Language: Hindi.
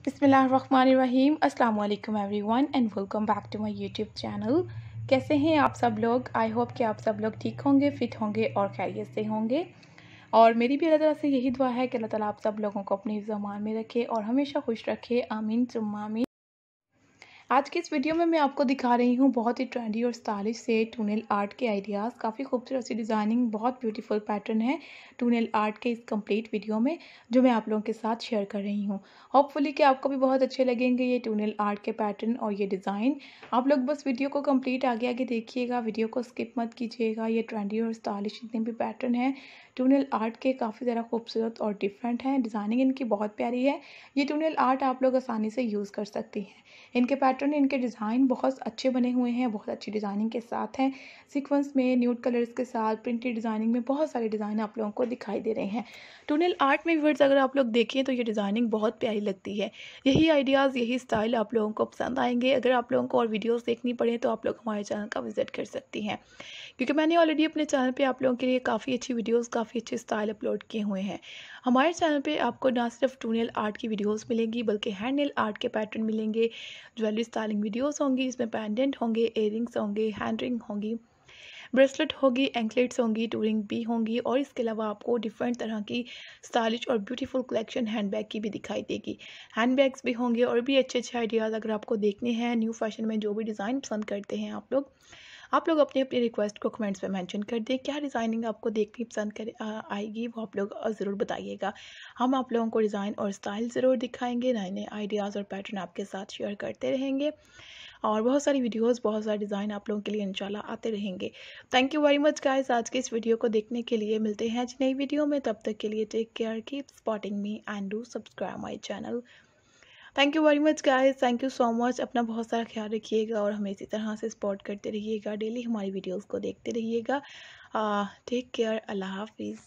बिस्मिल्लाहिर्रहमानिर्रहीम अस्सलाम वालेकुम everyone and welcome back to my YouTube channel. कैसे हैं आप सब लोग? आई होप कि आप सब लोग ठीक होंगे, फिट होंगे और खैरियत से होंगे। और मेरी भी अल्लाह ताला से यही दुआ है कि अल्लाह ताला आप सब लोगों को अपनी ज़मान में रखे और हमेशा खुश रखे। आमीन सुम्मा आमीन। आज की इस वीडियो में मैं आपको दिखा रही हूँ बहुत ही ट्रेंडी और स्टाइलिश से टूनेल आर्ट के आइडियाज़। काफ़ी खूबसूरत सी डिज़ाइनिंग, बहुत ब्यूटीफुल पैटर्न है टूनेल आर्ट के इस कंप्लीट वीडियो में जो मैं आप लोगों के साथ शेयर कर रही हूँ। होपफुली कि आपको भी बहुत अच्छे लगेंगे ये टूनेल आर्ट के पैटर्न और ये डिज़ाइन। आप लोग बस वीडियो को कंप्लीट आगे आगे देखिएगा, वीडियो को स्किप मत कीजिएगा। ये ट्रेंडी और स्टाइलिश जितने भी पैटर्न हैं टूनेल आर्ट के काफ़ी ज़्यादा खूबसूरत और डिफरेंट हैं। डिज़ाइनिंग इनकी बहुत प्यारी है। ये टूनेल आर्ट आप लोग आसानी से यूज़ कर सकती हैं। इनके पैटर्न, इनके डिज़ाइन बहुत अच्छे बने हुए हैं, बहुत अच्छी डिज़ाइनिंग के साथ हैं। सीक्वेंस में न्यूड कलर्स के साथ प्रिंटेड डिज़ाइनिंग में बहुत सारे डिज़ाइन आप लोगों को दिखाई दे रहे हैं। टूनेल आर्ट में व्यूअर्स अगर आप लोग देखें तो ये डिज़ाइनिंग बहुत प्यारी लगती है। यही आइडियाज़, यही स्टाइल आप लोगों को पसंद आएंगे। अगर आप लोगों को और वीडियोज़ देखनी पड़े तो आप लोग हमारे चैनल का विज़िट कर सकती हैं, क्योंकि मैंने ऑलरेडी अपने चैनल पे आप लोगों के लिए काफ़ी अच्छी वीडियोस, काफ़ी अच्छे स्टाइल अपलोड किए हुए हैं। हमारे चैनल पे आपको ना सिर्फ टूनेल आर्ट की वीडियोस मिलेंगी बल्कि हैंड नेल आर्ट के पैटर्न मिलेंगे, ज्वेलरी स्टाइलिंग वीडियोस होंगी, इसमें पेंडेंट होंगे, इयररिंग्स होंगे, हैंड रिंग होंगी, ब्रेसलेट होगी, एंकलेट्स होंगी, टूरिंग भी होंगी और इसके अलावा आपको डिफरेंट तरह की स्टाइलिश और ब्यूटीफुल कलेक्शन हैंडबैग की भी दिखाई देगी। हैंडबैग्स भी होंगे और भी अच्छे अच्छे आइडियाज़ अगर आपको देखने हैं न्यू फैशन में जो भी डिज़ाइन पसंद करते हैं आप लोग अपनी अपनी रिक्वेस्ट को कमेंट्स में मेंशन कर दें। क्या डिज़ाइनिंग आपको देखनी पसंद आएगी वो आप लोग ज़रूर बताइएगा। हम आप लोगों को डिज़ाइन और स्टाइल ज़रूर दिखाएंगे, नए नए आइडियाज़ और पैटर्न आपके साथ शेयर करते रहेंगे और बहुत सारी वीडियोस, बहुत सारे डिज़ाइन आप लोगों के लिए इंशाल्लाह आते रहेंगे। Thank you very much guys आज के इस वीडियो को देखने के लिए। मिलते हैं आज नई वीडियो में, तब तक के लिए take care, keep supporting me and do subscribe my channel. Thank you very much guys, thank you so much. अपना बहुत सारा ख्याल रखिएगा और हमें इसी तरह से सपोर्ट करते रहिएगा, डेली हमारी वीडियोस को देखते रहिएगा। टेक केयर, अल्लाह हाफिज़।